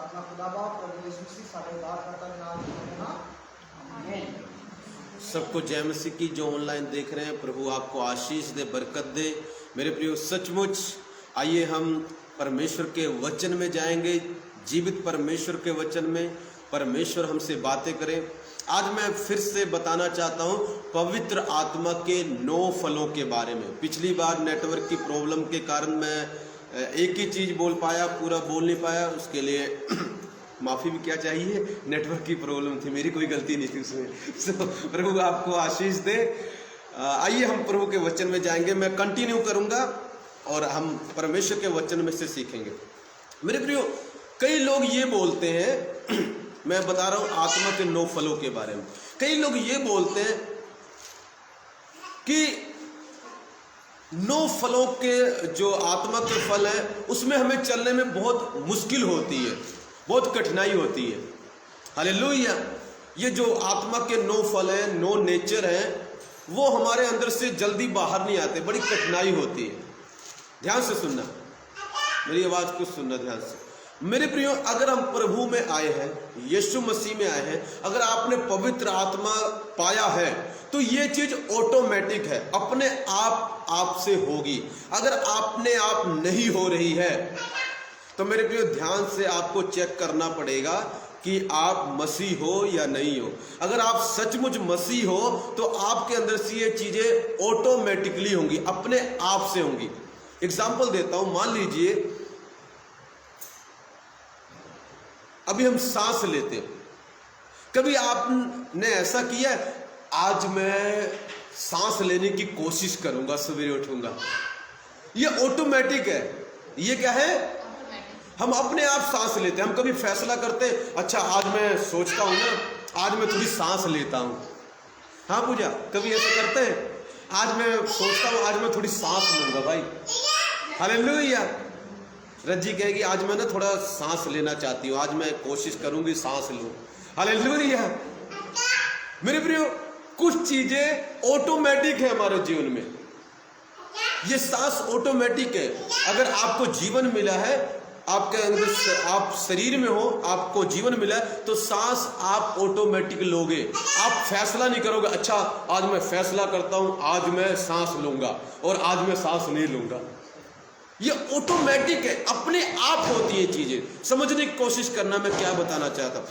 अपना खुदा बाप प्रभु यीशु मसीह सारे उद्धारकर्ता के नाम में कहना आमीन। सबको जय मसीह की। जो ऑनलाइन देख रहे हैं, प्रभु आपको आशीष दे, बरकत दे। मेरे प्रियो, सचमुच आइए हम परमेश्वर के वचन में जाएंगे, जीवित परमेश्वर के वचन में परमेश्वर हमसे बातें करें। आज मैं फिर से बताना चाहता हूं पवित्र आत्मा के 9 फलों के बारे में। पिछली बार नेटवर्क की प्रॉब्लम के कारण मैं एक ही चीज़ बोल पाया, पूरा बोल नहीं पाया। उसके लिए माफ़ी भी क्या चाहिए, नेटवर्क की प्रॉब्लम थी, मेरी कोई गलती नहीं थी उसमें। प्रभु आपको आशीष दे। आइए हम प्रभु के वचन में जाएंगे। मैं कंटिन्यू करूंगा और हम परमेश्वर के वचन में से सीखेंगे। मेरे प्रियो, कई लोग ये बोलते हैं मैं बता रहा हूं आत्मा के 9 फलों के बारे में। कई लोग ये बोलते हैं कि 9 फलों के जो आत्मा के फल हैं उसमें हमें चलने में बहुत मुश्किल होती है, बहुत कठिनाई होती है। हालेलुया। ये जो आत्मा के 9 फल हैं, 9 नेचर हैं, वो हमारे अंदर से जल्दी बाहर नहीं आते, बड़ी कठिनाई होती है। ध्यान से सुनना, मेरी आवाज को सुनना ध्यान से। मेरे प्रियो, अगर हम प्रभु में आए हैं, यीशु मसीह में आए हैं, अगर आपने पवित्र आत्मा पाया है तो ये चीज ऑटोमेटिक है, अपने आप से होगी। अगर अपने आप नहीं हो रही है तो मेरे प्रियो ध्यान से आपको चेक करना पड़ेगा कि आप मसीह हो या नहीं हो। अगर आप सचमुच मसीह हो तो आपके अंदर से ये चीजें ऑटोमेटिकली होंगी, अपने आप से होंगी। एग्जाम्पल देता हूं, मान लीजिए अभी हम सांस लेते हैं। कभी आपने ऐसा किया, आज मैं सांस लेने की कोशिश करूंगा, सवेरे उठूंगा। ये ऑटोमेटिक है। ये क्या है? हम अपने आप सांस लेते हैं। हम कभी फैसला करते हैं, अच्छा आज मैं सोचता हूं ना, आज मैं थोड़ी सांस लेता हूं। हाँ पूजा, कभी ऐसा करते हैं? आज मैं सोचता हूं, आज मैं थोड़ी सांस लूंगा भाई। हालेलुया। रज्जी कहेगी, आज मैं ना थोड़ा सांस लेना चाहती हूँ, आज मैं कोशिश करूंगी सांस लूं। हालेलुया। मेरे प्रियो, कुछ चीजें ऑटोमेटिक है हमारे जीवन में। ये सांस ऑटोमेटिक है। अगर आपको जीवन मिला है, आपके अंदर से, आप शरीर में हो, आपको जीवन मिला है, तो सांस आप ऑटोमेटिक लोगे। आप फैसला नहीं करोगे, अच्छा आज मैं फैसला करता हूं, आज मैं सांस लूंगा और आज मैं सांस नहीं लूंगा। ये ऑटोमेटिक है, अपने आप होती है चीजें। समझने की कोशिश करना, मैं क्या बताना चाहता हूं।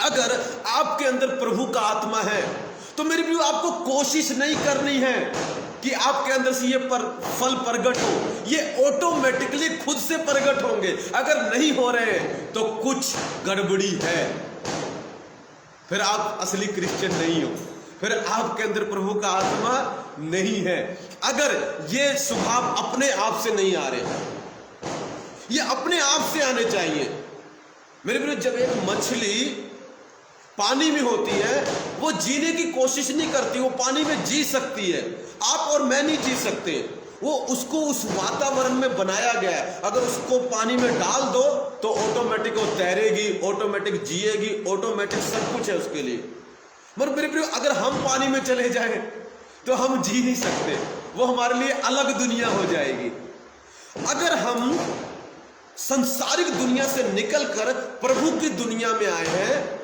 अगर आपके अंदर प्रभु का आत्मा है तो मेरे प्रियो आपको कोशिश नहीं करनी है कि आपके अंदर से ये फल प्रकट हो। ये ऑटोमेटिकली खुद से प्रकट होंगे। अगर नहीं हो रहे तो कुछ गड़बड़ी है, फिर आप असली क्रिश्चियन नहीं हो, फिर आपके अंदर प्रभु का आत्मा नहीं है। अगर ये स्वभाव अपने आप से नहीं आ रहे, ये अपने आप से आने चाहिए। मेरे प्रिय, जब एक मछली पानी में होती है, वो जीने की कोशिश नहीं करती, वो पानी में जी सकती है। आप और मैं नहीं जी सकते। वो उसको उस वातावरण में बनाया गया है। अगर उसको पानी में डाल दो तो ऑटोमेटिक वो तैरेगी, ऑटोमेटिक जिएगी, ऑटोमेटिक सब कुछ है उसके लिए। मगर मेरे प्रिय, अगर हम पानी में चले जाएं तो हम जी नहीं सकते, वो हमारे लिए अलग दुनिया हो जाएगी। अगर हम संसारिक दुनिया से निकलकर प्रभु की दुनिया में आए हैं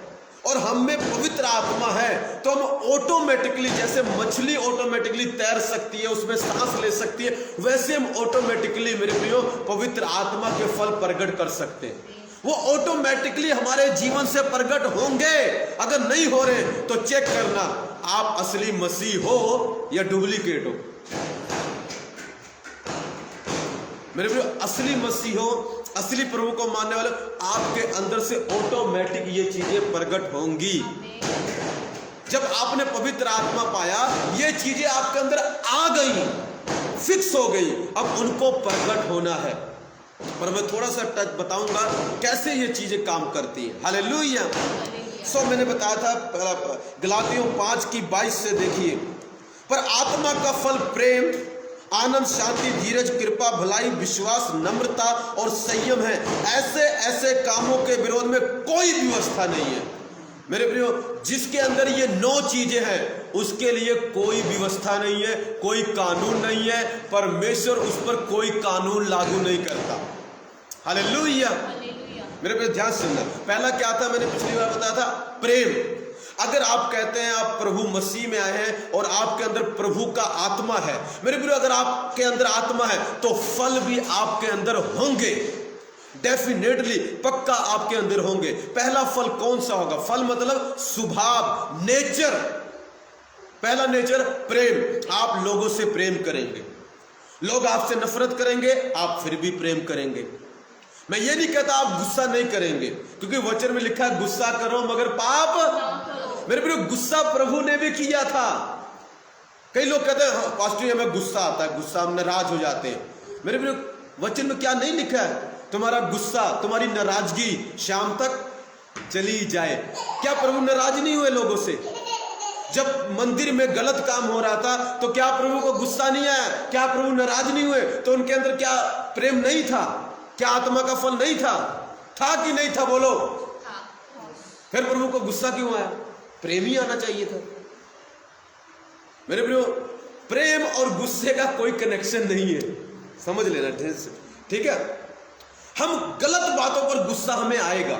और हम में पवित्र आत्मा है, तो हम ऑटोमेटिकली, जैसे मछली ऑटोमेटिकली तैर सकती है, उसमें सांस ले सकती है, वैसे हम ऑटोमेटिकली मेरे प्रियो पवित्र आत्मा के फल प्रकट कर सकते हैं। वो ऑटोमेटिकली हमारे जीवन से प्रकट होंगे। अगर नहीं हो रहे तो चेक करना, आप असली मसीह हो या डुप्लीकेट हो। मेरे प्रियो, असली मसीह हो, असली प्रभु को मानने वाले, आपके अंदर से ऑटोमेटिक ये चीजें प्रकट होंगी। जब आपने पवित्र आत्मा पाया, ये चीजें आपके अंदर आ गई, फिक्स हो गई, अब उनको प्रकट होना है। पर मैं थोड़ा सा टच बताऊंगा कैसे ये चीजें काम करती हैं। हालेलुया। मैंने बताया था गलातियों 5:22 से, देखिए, पर आत्मा का फल प्रेम, आनंद, शांति, धीरज, कृपा, भलाई, विश्वास, नम्रता और संयम है। ऐसे कामों के विरोध में कोई व्यवस्था नहीं है। मेरे प्रियो, जिसके अंदर ये 9 चीजें हैं उसके लिए कोई व्यवस्था नहीं है, कोई कानून नहीं है। परमेश्वर उस पर कोई कानून लागू नहीं करता। हालेलुया। मेरे पे ध्यान से सुनना। पहला क्या था, मैंने पिछली बार बताया था, प्रेम। अगर आप कहते हैं आप प्रभु मसीह में आए हैं और आपके अंदर प्रभु का आत्मा है, मेरे प्रियो, अगर आपके अंदर आत्मा है तो फल भी आपके अंदर होंगे, डेफिनेटली, पक्का आपके अंदर होंगे। पहला फल कौन सा होगा? फल मतलब स्वभाव, नेचर। पहला नेचर प्रेम। आप लोगों से प्रेम करेंगे, लोग आपसे नफरत करेंगे, आप फिर भी प्रेम करेंगे। मैं ये नहीं कहता आप गुस्सा नहीं करेंगे, क्योंकि वचन में लिखा है गुस्सा करो मगर पाप। मेरे प्रियो, गुस्सा प्रभु ने भी किया था। कई लोग कहते हैं पास्टर हमें गुस्सा आता है, गुस्सा हम नाराज हो जाते हैं। मेरे प्रियो, वचन में क्या नहीं लिखा है? तुम्हारा गुस्सा, तुम्हारी नाराजगी शाम तक चली जाए। क्या प्रभु नाराज नहीं हुए लोगों से? जब मंदिर में गलत काम हो रहा था तो क्या प्रभु को गुस्सा नहीं आया? क्या प्रभु नाराज नहीं हुए? तो उनके अंदर क्या प्रेम नहीं था? क्या आत्मा का फल नहीं था? था कि नहीं था? बोलो। फिर प्रभु को गुस्सा क्यों आया? प्रेम ही आना चाहिए था। मेरे प्रियो, प्रेम और गुस्से का कोई कनेक्शन नहीं है, समझ लेना, ठीक है? हम गलत बातों पर गुस्सा हमें आएगा।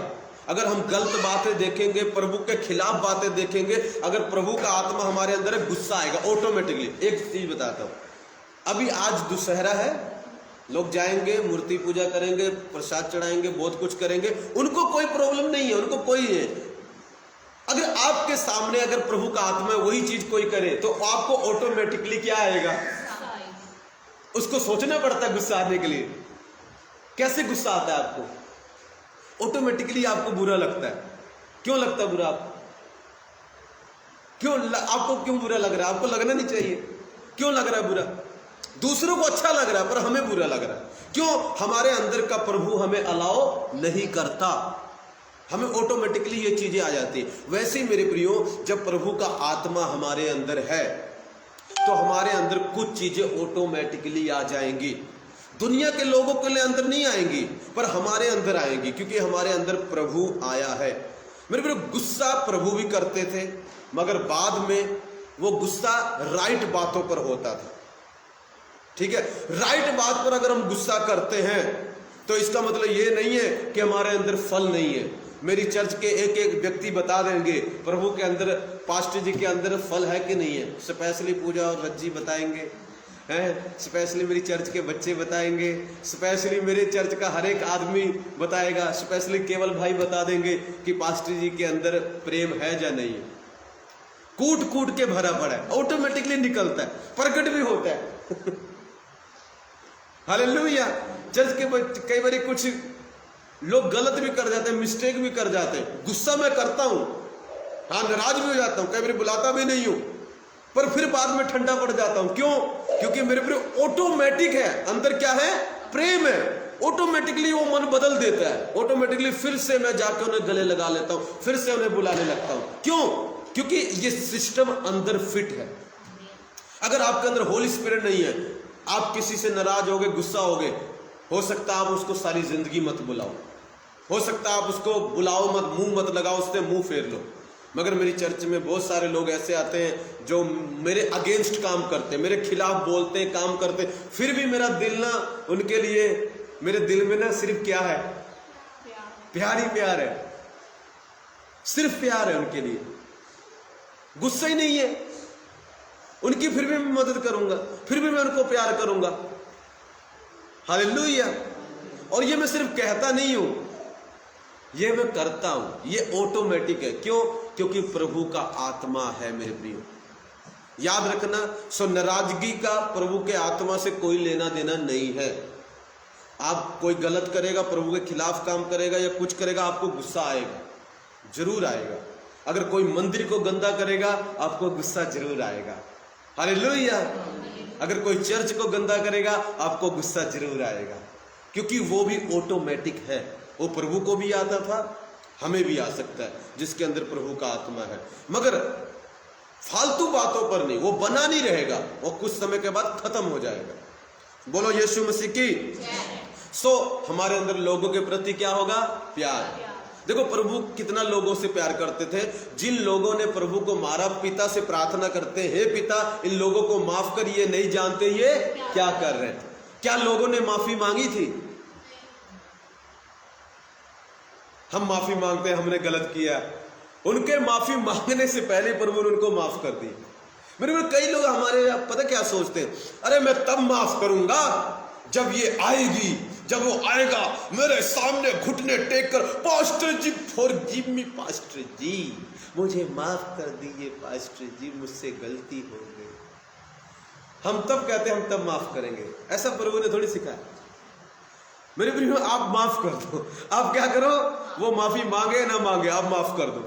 अगर हम गलत बातें देखेंगे, प्रभु के खिलाफ बातें देखेंगे, अगर प्रभु का आत्मा हमारे अंदर है, गुस्सा आएगा ऑटोमेटिकली। एक चीज बताता हूं, अभी आज दशहरा है, लोग जाएंगे, मूर्ति पूजा करेंगे, प्रसाद चढ़ाएंगे, बहुत कुछ करेंगे, उनको कोई प्रॉब्लम नहीं है, उनको कोई है। अगर आपके सामने अगर प्रभु का आत्मा वही चीज कोई करे तो आपको ऑटोमेटिकली क्या आएगा? उसको सोचना पड़ता है गुस्सा आने के लिए। कैसे गुस्सा आता है आपको? ऑटोमेटिकली आपको बुरा लगता है। क्यों लगता है बुरा आपको? आपको क्यों बुरा लग रहा है? आपको लगना नहीं चाहिए। क्यों लग रहा है बुरा? दूसरों को अच्छा लग रहा है पर हमें बुरा लग रहा है। क्यों? हमारे अंदर का प्रभु हमें अलाउ नहीं करता, हमें ऑटोमेटिकली ये चीजें आ जाती है। वैसे ही मेरे प्रियो, जब प्रभु का आत्मा हमारे अंदर है तो हमारे अंदर कुछ चीजें ऑटोमेटिकली आ जाएंगी। दुनिया के लोगों के लिए अंदर नहीं आएंगी पर हमारे अंदर आएंगी, क्योंकि हमारे अंदर प्रभु आया है। मेरे प्रियो, गुस्सा प्रभु भी करते थे, मगर बाद में वो गुस्सा राइट बातों पर होता था। ठीक है, राइट बात पर अगर हम गुस्सा करते हैं तो इसका मतलब ये नहीं है कि हमारे अंदर फल नहीं है। मेरी चर्च के एक एक व्यक्ति बता देंगे प्रभु के अंदर, पास्टर जी के अंदर फल है कि नहीं है। स्पेशली पूजा और रज्जी बताएंगे हैं, स्पेशली मेरी चर्च के बच्चे बताएंगे, स्पेशली मेरे चर्च का हर एक आदमी बताएगा, स्पेशली केवल भाई बता देंगे कि पास्टर जी के अंदर प्रेम है या नहीं है। कूट कूट के भरा पड़ा है, ऑटोमेटिकली निकलता है, प्रकट भी होता है। हालेलुया। चर्च के कई बार कुछ लोग गलत भी कर जाते हैं, मिस्टेक भी कर जाते हैं। गुस्सा मैं करता हूं, हाँ, नाराज भी हो जाता हूं, कई बार बुलाता भी नहीं हूं, पर फिर बाद में ठंडा पड़ जाता हूं। क्यों? क्योंकि मेरे प्रिय ऑटोमेटिक है, अंदर क्या है? प्रेम है। ऑटोमेटिकली वो मन बदल देता है, ऑटोमेटिकली फिर से मैं जाकर उन्हें गले लगा लेता हूं, फिर से उन्हें बुलाने लगता हूं। क्यों? क्योंकि ये सिस्टम अंदर फिट है। अगर आपके अंदर होली स्पिरिट नहीं है, आप किसी से नाराज हो गए, गुस्सा हो गए, हो सकता है आप उसको सारी जिंदगी मत बुलाओ, हो सकता है आप उसको बुलाओ मत, मुंह मत लगाओ, उससे मुंह फेर लो। मगर मेरी चर्च में बहुत सारे लोग ऐसे आते हैं जो मेरे अगेंस्ट काम करते हैं, मेरे खिलाफ बोलते हैं, काम करते हैं, फिर भी मेरा दिल ना उनके लिए, मेरे दिल में ना सिर्फ क्या है? प्यार ही प्यार है, सिर्फ प्यार है उनके लिए, गुस्सा ही नहीं है। उनकी फिर भी मैं मदद करूंगा, फिर भी मैं उनको प्यार करूंगा। हालेलुया। और ये मैं सिर्फ कहता नहीं हूं, ये मैं करता हूं, ये ऑटोमेटिक है। क्यों? क्योंकि प्रभु का आत्मा है मेरे प्रियो। याद रखना, सो नाराजगी का प्रभु के आत्मा से कोई लेना देना नहीं है। आप कोई गलत करेगा, प्रभु के खिलाफ काम करेगा या कुछ करेगा, आपको गुस्सा आएगा, जरूर आएगा। अगर कोई मंदिर को गंदा करेगा, आपको गुस्सा जरूर आएगा। हालेलुया। अगर कोई चर्च को गंदा करेगा, आपको गुस्सा जरूर आएगा, क्योंकि वो भी ऑटोमेटिक है। वो प्रभु को भी आता था, हमें भी आ सकता है, जिसके अंदर प्रभु का आत्मा है। मगर फालतू बातों पर नहीं, वो बना नहीं रहेगा, वो कुछ समय के बाद खत्म हो जाएगा। बोलो यीशु मसीह की। सो हमारे अंदर लोगों के प्रति क्या होगा? प्यार। देखो प्रभु कितना लोगों से प्यार करते थे। जिन लोगों ने प्रभु को मारा, पिता से प्रार्थना करते, हे पिता इन लोगों को माफ कर, ये नहीं जानते ये क्या कर रहे थे। क्या लोगों ने माफी मांगी थी? हम माफी मांगते हैं हमने गलत किया, उनके माफी मांगने से पहले प्रभु ने उनको माफ कर दी। मेरे कई लोग हमारे पता क्या सोचते हैं, अरे मैं तब माफ करूंगा जब ये आएगी, जब वो आएगा मेरे सामने घुटने टेक कर, पास्टर जी फॉरगिव मी, पास्टर जी मुझे माफ कर दीजिए, पास्टर जी मुझसे गलती हो गई। हम तब कहते हैं हम तब माफ करेंगे, ऐसा प्रभु ने थोड़ी सिखाया। मेरे प्रिय आप माफ कर दो, आप क्या करो, वो माफी मांगे ना मांगे आप माफ कर दो।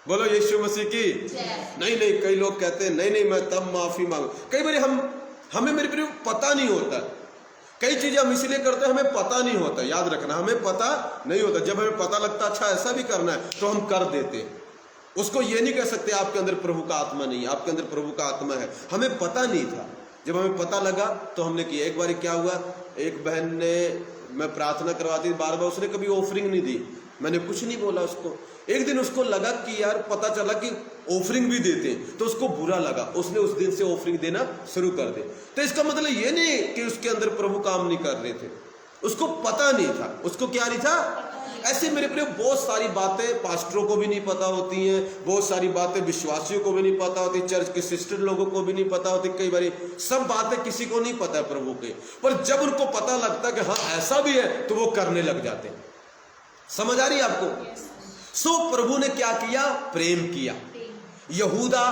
बोलो यीशु मसीह की। नहीं नहीं, कई लोग कहते हैं नहीं नहीं मैं तब माफी मांगू। कई बार हमें मेरे प्रिय पता नहीं होता, कई चीजें हम इसलिए करते हैं हमें पता नहीं होता। याद रखना, हमें पता नहीं होता। जब हमें पता लगता अच्छा ऐसा भी करना है तो हम कर देते। उसको ये नहीं कह सकते आपके अंदर प्रभु का आत्मा नहीं है, आपके अंदर प्रभु का आत्मा है। हमें पता नहीं था, जब हमें पता लगा तो हमने किया। एक बार क्या हुआ, एक बहन ने, मैं प्रार्थना करवाती बार बार, उसने कभी ऑफरिंग नहीं दी, मैंने कुछ नहीं बोला उसको। एक दिन उसको लगा कि यार पता चला कि ऑफरिंग भी देते हैं, तो उसको बुरा लगा, उसने उस दिन से ऑफरिंग देना शुरू कर दे। तो इसका मतलब ये नहीं कि उसके अंदर प्रभु काम नहीं कर रहे थे, उसको पता नहीं था। उसको क्या नहीं था? ऐसे मेरे प्रिय बहुत सारी बातें पास्टरों को भी नहीं पता होती हैं, बहुत सारी बातें विश्वासियों को भी नहीं पता होती, चर्च के सिस्टर लोगों को भी नहीं पता होती। कई बार सब बातें किसी को नहीं पता है प्रभु के, पर जब उनको पता लगता कि हाँ ऐसा भी है तो वो करने लग जाते हैं। समझ आ रही है आपको? सो प्रभु ने क्या किया? प्रेम किया। यहूदा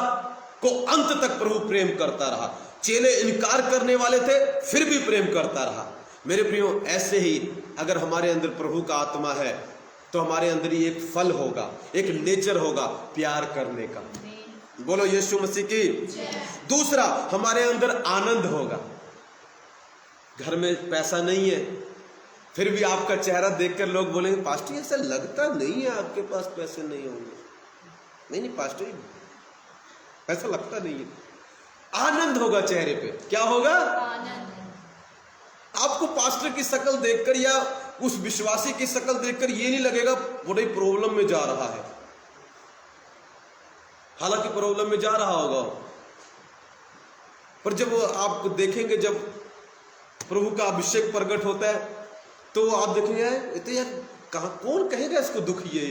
को अंत तक प्रभु प्रेम करता रहा। चेले इनकार करने वाले थे, फिर भी प्रेम करता रहा। मेरे प्रियो, ऐसे ही अगर हमारे अंदर प्रभु का आत्मा है तो हमारे अंदर ही एक फल होगा, एक नेचर होगा प्यार करने का। बोलो यीशु मसीह की। दूसरा, हमारे अंदर आनंद होगा। घर में पैसा नहीं है, फिर भी आपका चेहरा देखकर लोग बोलेंगे पास्टर ऐसा लगता नहीं है आपके पास पैसे नहीं होंगे। नहीं नहीं पास्टर, ऐसा लगता नहीं है। आनंद होगा चेहरे पे। क्या होगा? आनंद। आपको पास्टर की शक्ल देखकर या उस विश्वासी की शक्ल देखकर ये नहीं लगेगा बड़ी प्रॉब्लम में जा रहा है, हालांकि प्रॉब्लम में जा रहा होगा, पर जब आप देखेंगे, जब प्रभु का अभिषेक प्रकट होता है तो आप देखेंगे ये तो यार कौन कहेगा इसको दुख ये।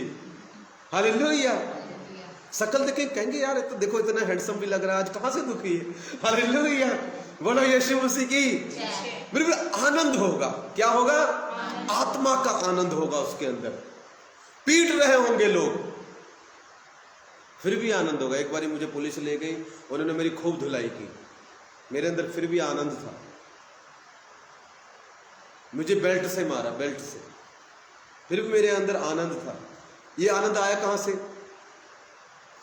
हालेलुया। शक्ल देखे कहेंगे यार तो देखो इतना हैंडसम भी लग रहा है, आज कहां से दुखी है। हालेलुया। बोलो यीशु मसीह की। मेरे आनंद होगा। क्या होगा? आत्मा का आनंद होगा उसके अंदर। पीट रहे होंगे लोग, फिर भी आनंद होगा। एक बार मुझे पुलिस ले गई, उन्होंने मेरी खूब धुलाई की, मेरे अंदर फिर भी आनंद था। मुझे बेल्ट से मारा, बेल्ट से, फिर भी मेरे अंदर आनंद था। ये आनंद आया कहां से?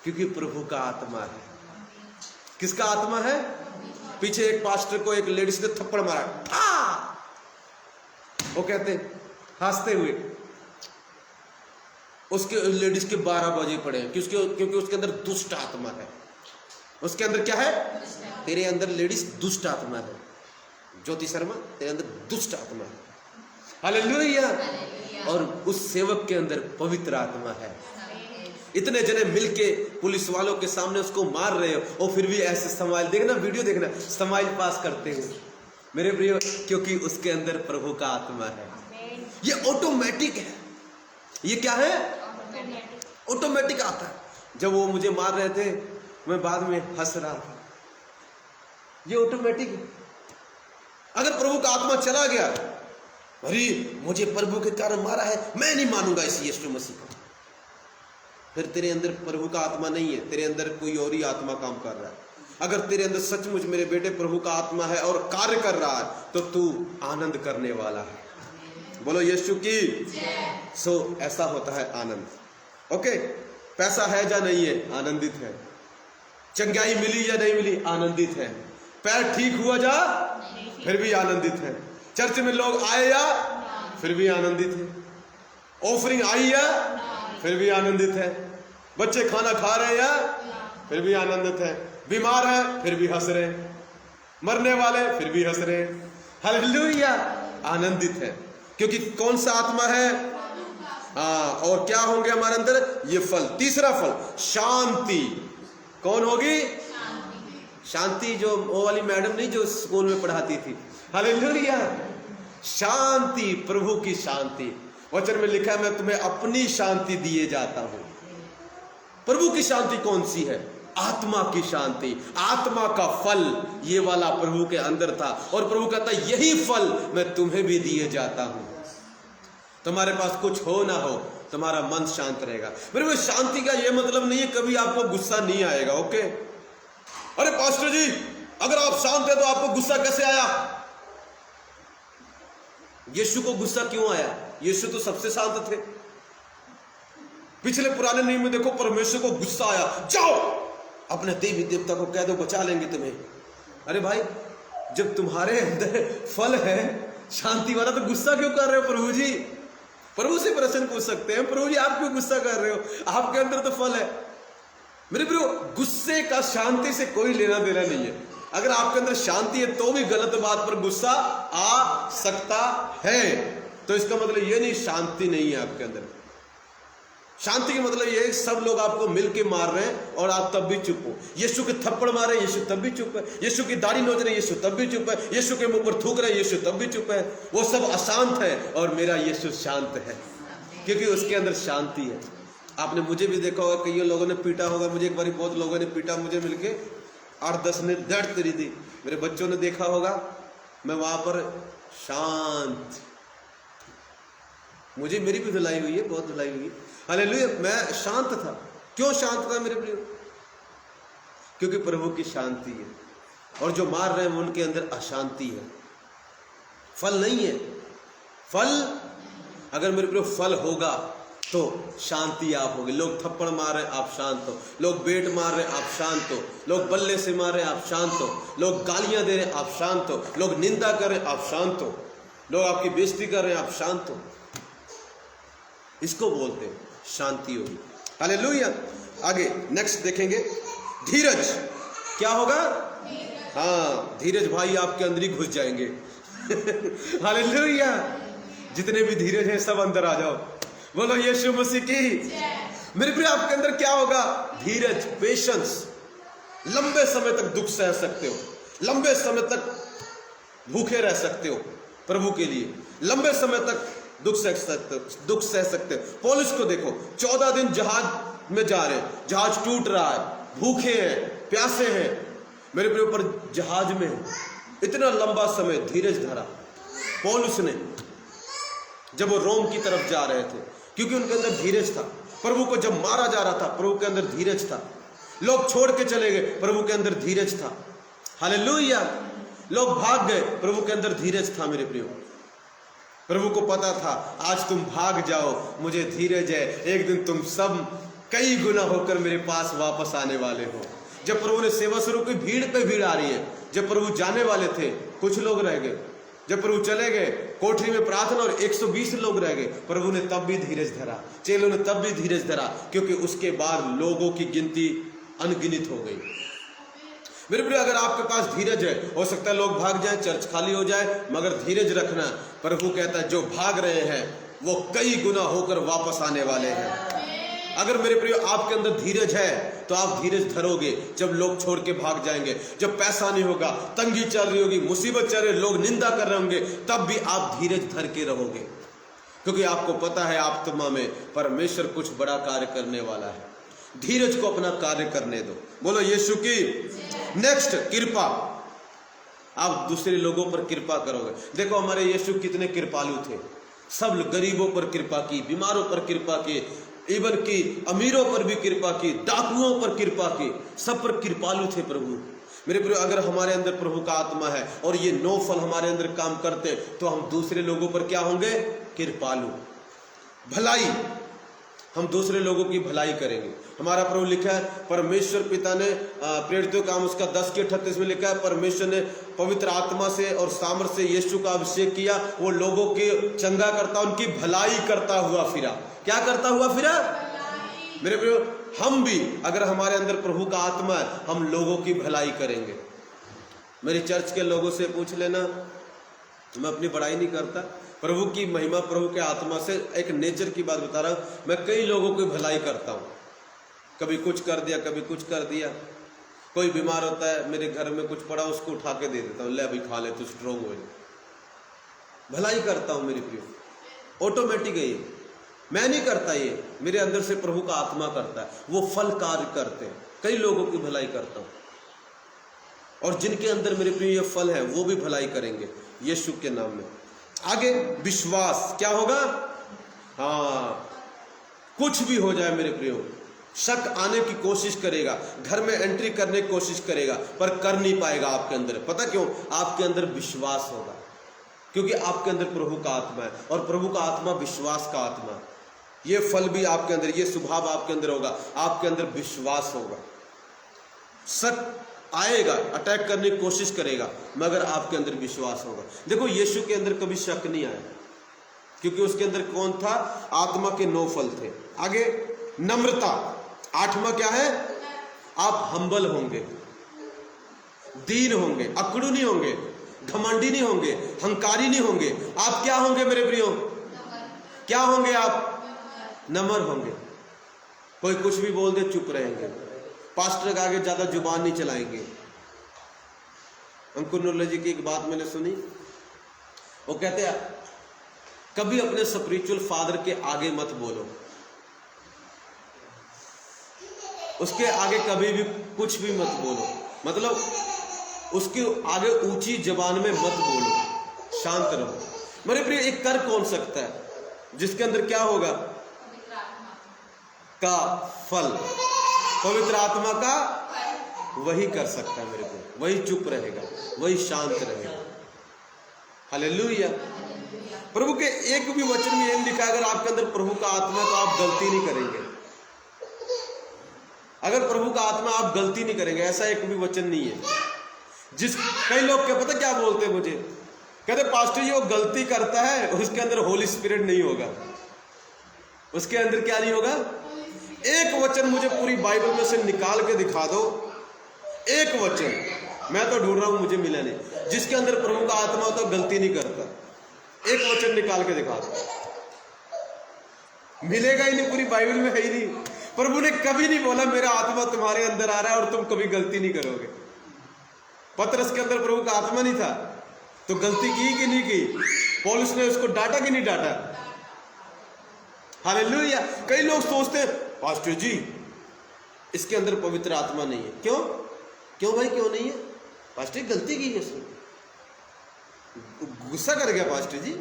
क्योंकि प्रभु का आत्मा है। किसका आत्मा है? पीछे एक पास्टर को एक लेडीज ने थप्पड़ मारा, वो कहते हंसते हुए, उसके लेडीज के 12 बजे पड़े, क्योंकि उसके अंदर दुष्ट आत्मा है। उसके अंदर क्या है? तेरे अंदर लेडीज दुष्ट आत्मा है। ज्योति शर्मा, तेरे अंदर दुष्ट आत्मा है। हालेलुया। और उस सेवक के अंदर पवित्र आत्मा है। इतने जने मिलके पुलिस वालों के सामने उसको मार रहे हो और फिर भी ऐसे स्माइल, देखना वीडियो देखना, स्माइल पास करते हैं मेरे प्रियो, क्योंकि उसके अंदर प्रभु का आत्मा है। ये ऑटोमेटिक है। ये क्या है? ऑटोमेटिक आता है। जब वो मुझे मार रहे थे मैं बाद में हंस रहा था। ये ऑटोमेटिक है। अगर प्रभु का आत्मा चला गया, अरे मुझे प्रभु के कारण मारा है, मैं नहीं मानूंगा इस यीशु मसीह को, फिर तेरे अंदर प्रभु का आत्मा नहीं है, तेरे अंदर कोई और ही आत्मा काम कर रहा है। अगर तेरे अंदर सचमुच मेरे बेटे प्रभु का आत्मा है और कार्य कर रहा है तो तू आनंद करने वाला है। बोलो यीशु की। सो ऐसा होता है आनंद। ओके, पैसा है या नहीं है? आनंदित है। चंगाई मिली या नहीं मिली? आनंदित है। पैर ठीक हुआ जा, फिर भी आनंदित है। चर्च में लोग आए या, फिर भी आनंदित है। ऑफरिंग आई या, फिर भी आनंदित है। बच्चे खाना खा रहे हैं या, फिर भी आनंदित है। बीमार है, फिर भी हंस रहे हैं। मरने वाले, फिर भी हंस रहे हैं। हालेलुया। आनंदित है, क्योंकि कौन सा आत्मा है? और क्या होंगे हमारे अंदर? ये फल। तीसरा फल शांति। कौन होगी? शांति। जो वो वाली मैडम नहीं जो स्कूल में पढ़ाती थी। हालेलुया। शांति, प्रभु की शांति। वचन में लिखा है मैं तुम्हें अपनी शांति दिए जाता हूं। प्रभु की शांति कौन सी है? आत्मा की शांति, आत्मा का फल ये वाला प्रभु के अंदर था। और प्रभु कहता है यही फल मैं तुम्हें भी दिए जाता हूं। तुम्हारे पास कुछ हो ना हो, तुम्हारा मन शांत रहेगा। मेरे शांति का ये मतलब नहीं है कभी आपको गुस्सा नहीं आएगा। ओके, अरे पास्टर जी अगर आप शांत है तो आपको गुस्सा कैसे आया? यीशु को गुस्सा क्यों आया? यीशु तो सबसे शांत थे। पिछले पुराने नियम में देखो परमेश्वर को गुस्सा आया, जाओ अपने देवी देवता को कह दो बचा लेंगे तुम्हें। अरे भाई जब तुम्हारे अंदर फल है शांति वाला तो गुस्सा क्यों कर रहे हो प्रभु जी? प्रभु से प्रश्न पूछ सकते हैं, प्रभु जी आप क्यों गुस्सा कर रहे हो? आपके अंदर तो फल है। मेरे प्रियो गुस्से का शांति से कोई लेना देना नहीं है। अगर आपके अंदर शांति है तो भी गलत बात पर गुस्सा आ सकता है। तो इसका मतलब ये नहीं शांति नहीं है आपके अंदर। शांति का मतलब ये है सब लोग आपको मिलके मार रहे हैं और आप तब भी चुप हो। यीशु के थप्पड़ मारे यीशु तब भी चुप है। यीशु की दाढ़ी नोच रहे यीशु तब भी चुप है। यीशु के मुंह पर थूक रहे यीशु तब भी चुप है। वो सब अशांत है और मेरा यीशु शांत है क्योंकि उसके अंदर शांति है। आपने मुझे भी देखा होगा, कई लोगों ने पीटा होगा मुझे। एक बार बहुत लोगों ने पीटा मुझे मिलके, 8-10 ने दर्द तेरी दी। मेरे बच्चों ने देखा होगा, मैं वहां पर शांत, मुझे मेरी भी धुलाई हुई है, बहुत धुलाई हुई है। हालेलुया, मैं शांत था। क्यों शांत था मेरे प्रियो? क्योंकि प्रभु की शांति है। और जो मार रहे हैं उनके अंदर अशांति है, फल नहीं है। फल अगर मेरे प्रियो फल होगा तो शांति आप होगी। लोग थप्पड़ मार रहे आप शांत हो, लोग बेट मार रहे आप शांत हो, लोग बल्ले से मार रहे आप शांत हो, लोग गालियां दे रहे आप शांत हो, लोग निंदा कर रहे आप शांत हो, लोग आपकी बेइज्जती कर रहे हैं आप शांत हो। इसको बोलते हैं शांति होगी। हालेलुया। आगे नेक्स्ट देखेंगे, धीरज। क्या होगा? हाँ, धीरज भाई आपके अंदर ही घुस जाएंगे। हालेलुया। जितने भी धीरज हैं सब अंदर आ जाओ, बोलो यीशु मसीह की। मेरे प्रिय आपके अंदर क्या होगा? धीरज, पेशेंस। लंबे समय तक दुख सह सकते हो, लंबे समय तक भूखे रह सकते हो प्रभु के लिए, लंबे समय तक दुख सह सकते हो। पौलुस को देखो, 14 दिन जहाज में जा रहे हैं, जहाज टूट रहा है, भूखे हैं, प्यासे हैं। मेरे प्रिय पर जहाज में इतना लंबा समय धीरज धरा पौलुस ने, जब वो रोम की तरफ जा रहे थे, क्योंकि उनके अंदर धीरज था। प्रभु को जब मारा जा रहा था प्रभु के अंदर धीरज था। लोग छोड़ के चले गए, प्रभु के अंदर धीरज था। हालेलुया। लोग भाग गए, प्रभु के अंदर धीरज था। मेरे प्रियो प्रभु को पता था आज तुम भाग जाओ, मुझे धीरज है, एक दिन तुम सब कई गुना होकर मेरे पास वापस आने वाले हो। जब प्रभु ने सेवा शुरू की, भीड़ पे भीड़ आ रही है। जब प्रभु जाने वाले थे कुछ लोग रह गए, जब प्रभु चले गए कोठरी में प्रार्थना और 120 लोग रह गए, प्रभु ने तब भी धीरज धरा, चेलों ने तब भी धीरज धरा, क्योंकि उसके बाद लोगों की गिनती अनगिनत हो गई। मेरे प्रिय अगर आपके पास धीरज है, हो सकता है लोग भाग जाए, चर्च खाली हो जाए, मगर धीरज रखना। प्रभु कहता है जो भाग रहे हैं वो कई गुना होकर वापस आने वाले हैं। अगर मेरे प्रिय आपके अंदर धीरज है तो आप धीरज धरोगे। जब लोग छोड़ के भाग जाएंगे, जब पैसा नहीं होगा, तंगी चल रही होगी, मुसीबत चल रही, लोग निंदा कर रहे होंगे, तब भी आप धीरज धर के रहोगे, क्योंकि आपको पता है आत्मा में परमेश्वर कुछ बड़ा कार्य करने वाला है। धीरज को अपना कार्य करने दो। बोलो यीशु की। नेक्स्ट, कृपा। आप दूसरे लोगों पर कृपा करोगे। देखो हमारे यीशु कितने कृपालु थे। सब गरीबों पर कृपा की, बीमारों पर कृपा की, इवन की अमीरों पर भी कृपा की, डाकुओं पर कृपा की, सब पर कृपालु थे प्रभु। मेरे प्रिय अगर हमारे अंदर प्रभु का आत्मा है और ये 9 फल हमारे अंदर काम करते, तो हम दूसरे लोगों पर क्या होंगे? कृपालु। भलाई, हम दूसरे लोगों की भलाई करेंगे। हमारा प्रभु लिखा है, परमेश्वर पिता ने प्रेरितों काम उसका 10:38 में लिखा है, परमेश्वर ने पवित्र आत्मा से और सामर्थ से यीशु का अभिषेक किया, वो लोगों के चंगा करता, उनकी भलाई करता हुआ फिरा। क्या करता हुआ फिरा? मेरे प्रियो हम भी अगर हमारे अंदर प्रभु का आत्मा है, हम लोगों की भलाई करेंगे। मेरे चर्च के लोगों से पूछ लेना, मैं अपनी बड़ाई नहीं करता, प्रभु की महिमा, प्रभु के आत्मा से एक नेचर की बात बता रहा हूं। मैं कई लोगों की भलाई करता हूं, कभी कुछ कर दिया, कभी कुछ कर दिया। कोई बीमार होता है, मेरे घर में कुछ पड़ा, उसको उठा के दे देता हूं, ले अभी खा ले, तू स्ट्रोंग हो जाए। भलाई करता हूं मेरे प्रियो। ऑटोमेटिक है ये, मैं नहीं करता, ये मेरे अंदर से प्रभु का आत्मा करता है। वो फल कार्य करते हैं, कई लोगों की भलाई करता हूं, और जिनके अंदर मेरे प्रिय ये फल है वो भी भलाई करेंगे यीशु के नाम में। आगे विश्वास क्या होगा? हाँ, कुछ भी हो जाए मेरे प्रियो, शक आने की कोशिश करेगा, घर में एंट्री करने की कोशिश करेगा, पर कर नहीं पाएगा आपके अंदर। पता क्यों? आपके अंदर विश्वास होगा, क्योंकि आपके अंदर प्रभु का आत्मा है, और प्रभु का आत्मा विश्वास का आत्मा। ये फल भी आपके अंदर, ये स्वभाव आपके अंदर होगा, आपके अंदर विश्वास होगा। शक आएगा, अटैक करने की कोशिश करेगा, मगर आपके अंदर विश्वास होगा। देखो यीशु के अंदर कभी शक नहीं आया, क्योंकि उसके अंदर कौन था? आत्मा के 9 फल थे। आगे नम्रता, 8वां क्या है? आप हम्बल होंगे, दीन होंगे, अकड़ू नहीं होंगे, घमंडी नहीं होंगे, हंकारी नहीं होंगे। आप क्या होंगे मेरे प्रियो? क्या होंगे आप? नम्र होंगे। कोई कुछ भी बोल दे चुप रहेंगे, पास्टर के आगे ज्यादा जुबान नहीं चलाएंगे। अंकुर नोल्ला जी की एक बात मैंने सुनी, वो कहते हैं कभी अपने स्पिरिचुअल फादर के आगे मत बोलो, उसके आगे कभी भी कुछ भी मत बोलो, मतलब उसके आगे ऊंची जबान में मत बोलो, शांत रहो। मेरे प्रिय, एक कर कौन सकता है जिसके अंदर क्या होगा? का फल, पवित्र आत्मा का, वही कर सकता है मेरे प्रिय, वही चुप रहेगा, वही शांत रहेगा। हालेलुया। प्रभु के एक भी वचन में यह लिखा है, अगर आपके अंदर प्रभु का आत्मा है तो आप गलती नहीं करेंगे। अगर प्रभु का आत्मा, आप गलती नहीं करेंगे, ऐसा एक भी वचन नहीं है। कई लोग क्या पता क्या बोलते हैं मुझे, कहते पास्टर जी वो गलती करता है, उसके अंदर होली स्पिरिट नहीं होगा। उसके अंदर क्या नहीं होगा? एक वचन मुझे पूरी बाइबल में से निकाल के दिखा दो, एक वचन, मैं तो ढूंढ रहा हूं, मुझे मिला नहीं, जिसके अंदर प्रभु का आत्मा होता गलती नहीं करता। एक वचन निकाल के दिखा दो, मिलेगा ही नहीं, पूरी बाइबल में है ही नहीं। प्रभु ने कभी नहीं बोला मेरा आत्मा तुम्हारे अंदर आ रहा है और तुम कभी गलती नहीं करोगे। पतरस के अंदर प्रभु का आत्मा नहीं था तो गलती की कि नहीं की? पौलुस ने उसको डांटा कि नहीं डांटा? हालेलुया। कई लोग सोचते हैं पास्टर जी इसके अंदर पवित्र आत्मा नहीं है। क्यों? क्यों भाई, क्यों नहीं है? पास्टर गलती की है उसने, गुस्सा कर गया पास्टर जी,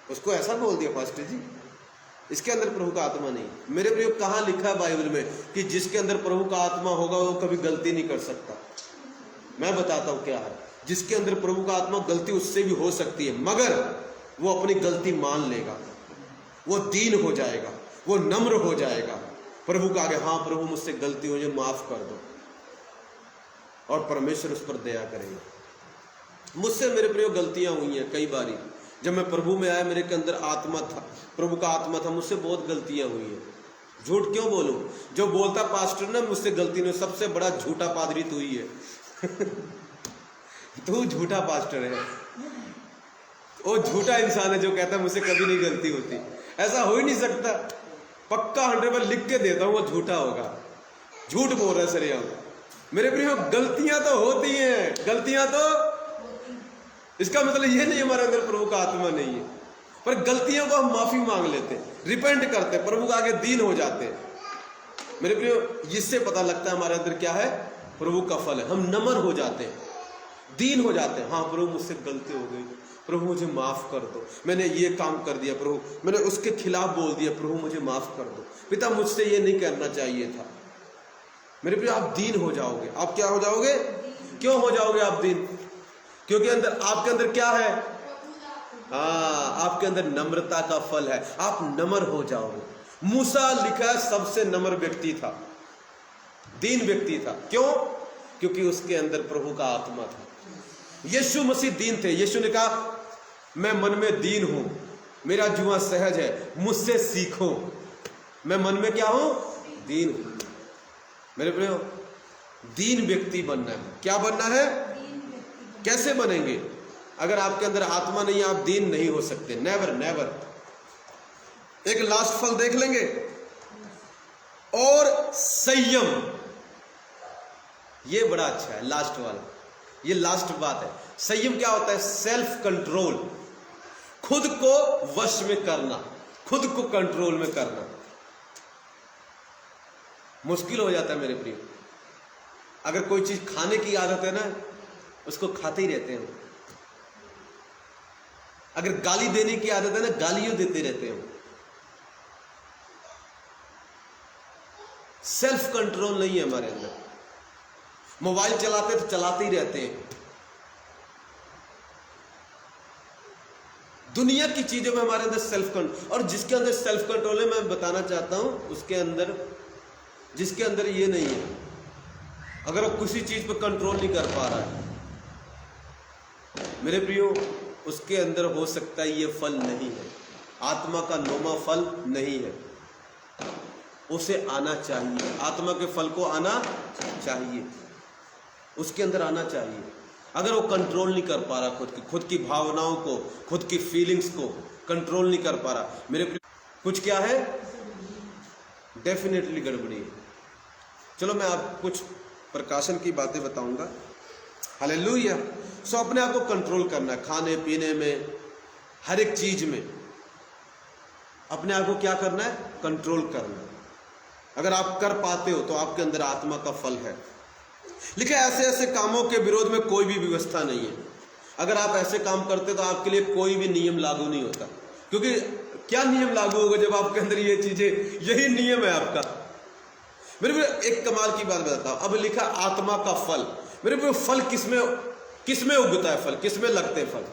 उसको ऐसा बोल दिया पास्टर जी, इसके अंदर प्रभु का आत्मा नहीं। मेरे प्रिय, कहां लिखा है बाइबल में कि जिसके अंदर प्रभु का आत्मा होगा वो कभी गलती नहीं कर सकता? मैं बताता हूं क्या है। जिसके अंदर प्रभु का आत्मा, गलती उससे भी हो सकती है, मगर वो अपनी गलती मान लेगा, वो दीन हो जाएगा, वो नम्र हो जाएगा प्रभु का आगे। हाँ प्रभु मुझसे गलती हो जाए, माफ कर दो, और परमेश्वर उस पर दया करेगा। मुझसे मेरे प्रियो गलतियां हुई हैं कई बारी, जब मैं प्रभु में आया मेरे के अंदर आत्मा था, प्रभु का आत्मा था, मुझसे बहुत गलतियां हुई हैं। झूठ क्यों बोलूं? जो बोलता पास्टर ना मुझसे गलती नहीं, सबसे बड़ा झूठा पादरी तू ही है। तू झूठा पास्टर है, वो झूठा इंसान है जो कहता है मुझसे कभी नहीं गलती होती। ऐसा हो ही नहीं सकता, पक्का 100% लिख के देता हूं, वो झूठा होगा, झूठ बोल रहा है सरिया। मेरे प्रियो, गलतियां तो होती हैं, गलतियां तो, इसका मतलब ये नहीं हमारे अंदर प्रभु का आत्मा नहीं है, पर गलतियों को हम माफी मांग लेते हैं, रिपेंट करते हैं, प्रभु के आगे दीन हो जाते हैं। मेरे प्रियो, इससे पता लगता है हमारे अंदर क्या है? प्रभु का फल है। हम नम्र हो जाते हैं, दीन हो जाते हैं। हाँ प्रभु मुझसे गलती हो गई, प्रभु मुझे माफ कर दो, मैंने ये काम कर दिया, प्रभु मैंने उसके खिलाफ बोल दिया, प्रभु मुझे माफ कर दो, पिता मुझसे ये नहीं करना चाहिए था। मेरे प्रिय, आप दीन हो जाओगे। आप क्या हो जाओगे? क्यों हो जाओगे आप दीन? क्योंकि अंदर, आपके अंदर क्या है? हाँ, आपके अंदर नम्रता का फल है, आप नम्र हो जाओगे। मूसा लिखा है सबसे नम्र व्यक्ति था, दीन व्यक्ति था। क्यों? क्योंकि उसके अंदर प्रभु का आत्मा था। यीशु मसीह दीन थे। यीशु ने कहा मैं मन में दीन हूं, मेरा जुआ सहज है, मुझसे सीखो, मैं मन में क्या हूं? दीन हूं। मेरे प्रियो, दीन व्यक्ति बनना है। क्या बनना है? कैसे बनेंगे? अगर आपके अंदर आत्मा नहीं है, आप दीन नहीं हो सकते। Never never. एक लास्ट फल देख लेंगे, और संयम। ये बड़ा अच्छा है, लास्ट वाला, ये लास्ट बात है। संयम क्या होता है? सेल्फ कंट्रोल, खुद को वश में करना, खुद को कंट्रोल में करना मुश्किल हो जाता है मेरे प्रिय। अगर कोई चीज खाने की आदत है ना, उसको खाते ही रहते हैं। अगर गाली देने की आदत है ना, गालियां देते रहते हैं। सेल्फ कंट्रोल नहीं है हमारे अंदर। मोबाइल चलाते तो चलाते ही रहते हैं। दुनिया की चीजों में हमारे अंदर सेल्फ कंट्रोल, और जिसके अंदर सेल्फ कंट्रोल है, मैं बताना चाहता हूं उसके अंदर, जिसके अंदर ये नहीं है, अगर वो किसी चीज पर कंट्रोल नहीं कर पा रहा है मेरे प्रियो, उसके अंदर हो सकता है ये फल नहीं है, आत्मा का नौमा फल नहीं है। उसे आना चाहिए, आत्मा के फल को आना चाहिए, उसके अंदर आना चाहिए। अगर वो कंट्रोल नहीं कर पा रहा खुद की भावनाओं को, खुद की फीलिंग्स को कंट्रोल नहीं कर पा रहा मेरे प्रिय, कुछ क्या है, डेफिनेटली गड़बड़ी है। चलो मैं आपको कुछ प्रकाशन की बातें बताऊंगा। हालेलुया। सो अपने आप को कंट्रोल करना है, खाने पीने में, हर एक चीज में अपने आप को क्या करना है, कंट्रोल करना है। अगर आप कर पाते हो तो आपके अंदर आत्मा का फल है। लेकिन ऐसे ऐसे कामों के विरोध में कोई भी व्यवस्था नहीं है। अगर आप ऐसे काम करते तो आपके लिए कोई भी नियम लागू नहीं होता, क्योंकि क्या नियम लागू होगा जब आपके अंदर ये चीजें, यही नियम है आपका। मेरे एक कमाल की बात बताता हूं। अब लिखा आत्मा का फल, मेरे फल किसमें उगता है, फल किसमें लगते हैं फल?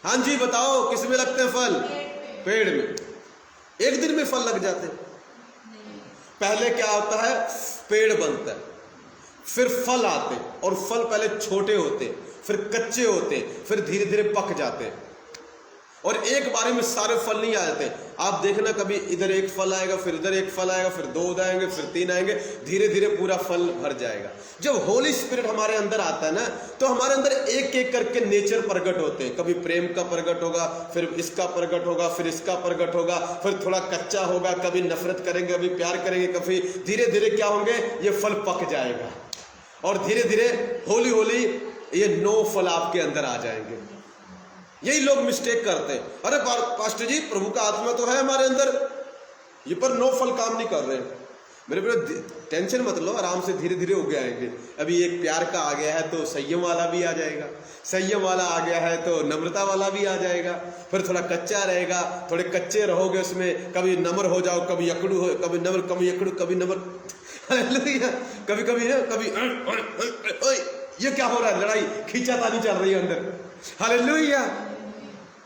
हाँ जी बताओ, किसमें लगते हैं फल? पेड़ में। एक दिन में फल लग जाते हैं? पहले क्या होता है, पेड़ बनता है, फिर फल आते, और फल पहले छोटे होते, फिर कच्चे होते, फिर धीरे धीरे पक जाते, और एक बारे में सारे फल नहीं आ जाते। आप देखना, कभी इधर एक फल आएगा, फिर इधर एक फल आएगा, फिर 2 आएंगे, फिर 3 आएंगे, धीरे धीरे पूरा फल भर जाएगा। जब होली स्पिरिट हमारे अंदर आता है ना, तो हमारे अंदर एक एक करके नेचर प्रकट होते हैं। कभी प्रेम का प्रकट होगा, फिर इसका प्रकट होगा, फिर इसका प्रकट होगा, फिर थोड़ा कच्चा होगा, कभी नफरत करेंगे, कभी प्यार करेंगे, कभी धीरे धीरे क्या होंगे, ये फल पक जाएगा, और धीरे धीरे होली होली ये 9 फल आपके अंदर आ जाएंगे। यही लोग मिस्टेक करते हैं। अरे पास्टर जी, प्रभु का आत्मा तो है हमारे अंदर, ये पर 9 फल काम नहीं कर रहे। मेरे टेंशन मत लो, आराम से धीरे धीरे उग आएंगे। अभी एक प्यार का आ गया है तो संयम वाला भी आ जाएगा, संयम वाला आ गया है तो नम्रता वाला भी आ जाएगा, फिर थोड़ा कच्चा रहेगा, थोड़े कच्चे रहोगे उसमें, कभी नम्र हो जाओ, कभी अकड़ू हो, कभी नम्र, कभी अकड़ू, कभी नम्र, कभी कभी ना, कभी ये क्या हो रहा है, लड़ाई खींचातानी चल रही है अंदर। हालेलुया।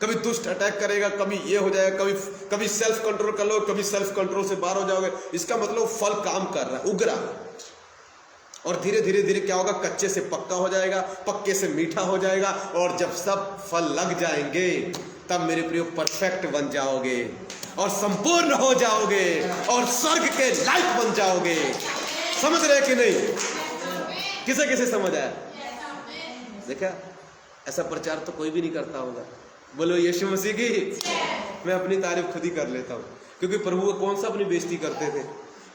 कभी दुष्ट अटैक करेगा, कभी ये हो जाएगा, कभी सेल्फ कंट्रोल कर लो, कभी सेल्फ कंट्रोल से बाहर हो जाओगे। इसका मतलब फल काम कर रहा है, उग रहा है, और धीरे धीरे धीरे क्या होगा, कच्चे से पक्का हो जाएगा, पक्के से मीठा हो जाएगा, और जब सब फल लग जाएंगे तब मेरे प्रियो परफेक्ट बन जाओगे, और संपूर्ण हो जाओगे, और स्वर्ग के लायक बन जाओगे। समझ रहे कि नहीं? किसे किसे समझ आया? देखा, ऐसा प्रचार तो कोई भी नहीं करता होगा। बोलो यीशु मसीह की। मैं अपनी तारीफ खुद ही कर लेता हूँ, क्योंकि प्रभु कौन सा अपनी बेइज्जती करते थे।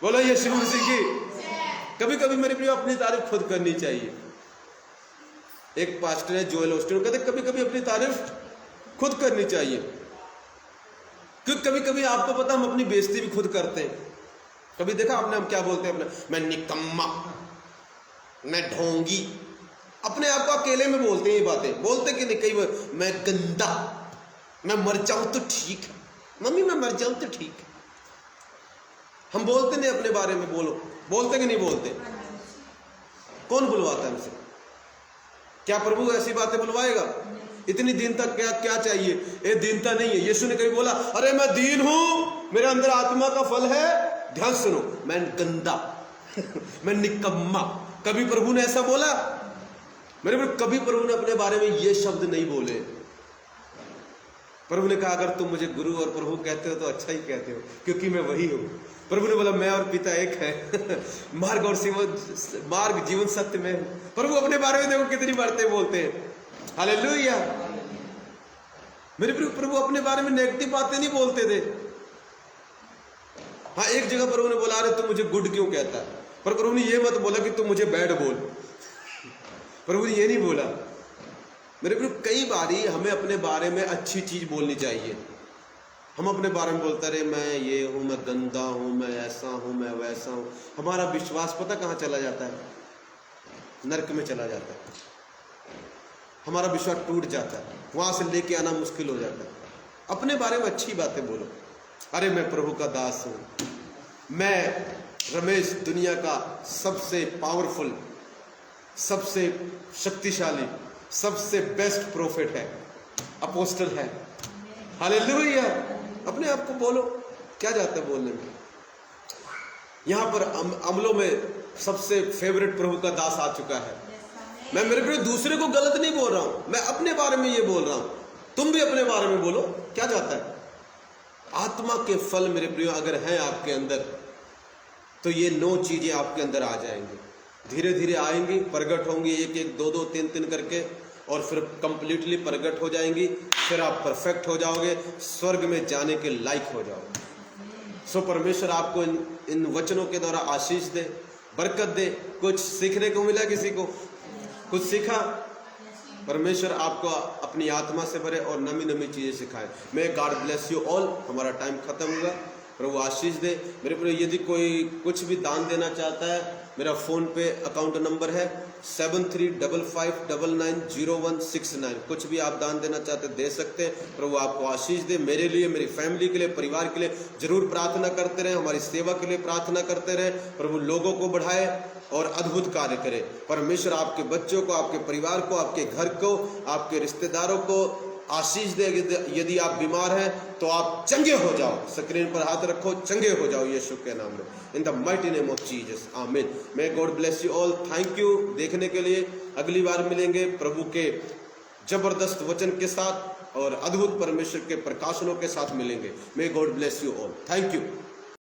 बोलो यीशु मसीह की। कभी कभी मेरे प्रिय अपनी तारीफ खुद करनी चाहिए। एक पास्टर है जोएल ओस्टिन, कहते कभी कभी अपनी तारीफ खुद करनी चाहिए, क्योंकि कभी कभी आपको पता हम अपनी बेइज्जती भी खुद करते हैं। कभी देखा आपने हम क्या बोलते हैं अपने, मैं निकम्मा, मैं ढोंगी, अपने आप को अकेले में बोलते हैं ये बातें। बोलते कि नहीं, कई बार मैं गंदा, मैं मर जाऊं तो ठीक है, मम्मी मैं मर जाऊं तो ठीक है। हम बोलते नहीं अपने बारे में, बोलते कि नहीं बोलते? कौन बुलवाता है हमसे? क्या प्रभु ऐसी बातें बुलवाएगा? इतनी दीनता क्या चाहिए? ये दीनता नहीं है। यीशु ने कभी बोला अरे मैं दीन हूं, मेरे अंदर आत्मा का फल है? ध्यान सुनो, मैं गंदा मैं निकम्मा, कभी प्रभु ने ऐसा बोला? मेरे कभी प्रभु ने अपने बारे में ये शब्द नहीं बोले। प्रभु ने कहा अगर तुम मुझे गुरु और प्रभु कहते हो तो अच्छा ही कहते हो, क्योंकि मैं वही हूं। प्रभु ने बोला मैं और पिता एक है मार्ग और मार्ग जीवन सत्य में। प्रभु अपने बारे में देखो कितनी बातें बोलते हैं। हालेलुया। मेरे प्रभु अपने बारे में नेगेटिव बातें नहीं बोलते थे। हाँ, एक जगह प्रभु ने बोला अरे तू मुझे गुड क्यों कहता है, पर प्रभु ने ये मत बोला कि तू मुझे बैड बोल। प्रभु ने ये नहीं बोला। मेरे प्रियो, कई बारी हमें अपने बारे में अच्छी चीज बोलनी चाहिए। हम अपने बारे में बोलते रहे, मैं ये हूँ, मैं गंदा हूँ, मैं ऐसा हूँ, मैं वैसा हूँ। हमारा विश्वास पता कहाँ चला जाता है? नरक में चला जाता है। हमारा विश्वास टूट जाता है, वहां से लेके आना मुश्किल हो जाता है। अपने बारे में अच्छी बातें बोलो। अरे मैं प्रभु का दास हूँ, मैं रमेश दुनिया का सबसे पावरफुल, सबसे शक्तिशाली, सबसे बेस्ट प्रोफेट है, अपोस्टल है। हालेलुया। अपने आप को बोलो, क्या जाता है बोलने में। यहां पर अमलों में सबसे फेवरेट प्रभु का दास आ चुका है। मैं मेरे प्रिय दूसरे को गलत नहीं बोल रहा हूं, मैं अपने बारे में ये बोल रहा हूं। तुम भी अपने बारे में बोलो, क्या जाता है। आत्मा के फल मेरे प्रियो अगर हैं आपके अंदर, तो ये 9 चीजें आपके अंदर आ जाएंगी, धीरे धीरे आएंगी, प्रगट होंगी, 1-1, 2-2, 3-3 करके, और फिर कंप्लीटली प्रगट हो जाएंगी। फिर आप परफेक्ट हो जाओगे, स्वर्ग में जाने के लायक हो जाओगे। सो परमेश्वर आपको इन वचनों के द्वारा आशीष दे, बरकत दे। कुछ सीखने को मिला, किसी को कुछ सीखा? परमेश्वर आपको अपनी आत्मा से भरे और नमी नमी चीजें सिखाए। मे गॉड ब्लेस यू ऑल। हमारा टाइम खत्म हुआ, प्रभु आशीष दे। मेरे प्रिय, यदि कोई कुछ भी दान देना चाहता है, मेरा फोन पे अकाउंट नंबर है 7355990169। कुछ भी आप दान देना चाहते दे सकते हैं। प्रभु आपको आशीष दे। मेरे लिए, मेरी फैमिली के लिए, परिवार के लिए जरूर प्रार्थना करते रहे, हमारी सेवा के लिए प्रार्थना करते रहे। प्रभु लोगों को बढ़ाए और अद्भुत कार्य करे। परमेश्वर आपके बच्चों को, आपके परिवार को, आपके घर को, आपके रिश्तेदारों को आशीष दे। यदि आप बीमार हैं तो आप चंगे हो जाओ। स्क्रीन पर हाथ रखो, चंगे हो जाओ यीशु के नाम में, in the mighty name of Jesus, amen. May God bless you all. Thank you देखने के लिए। अगली बार मिलेंगे प्रभु के जबरदस्त वचन के साथ और अद्भुत परमेश्वर के प्रकाशनों के साथ मिलेंगे। मे God bless you all. Thank you.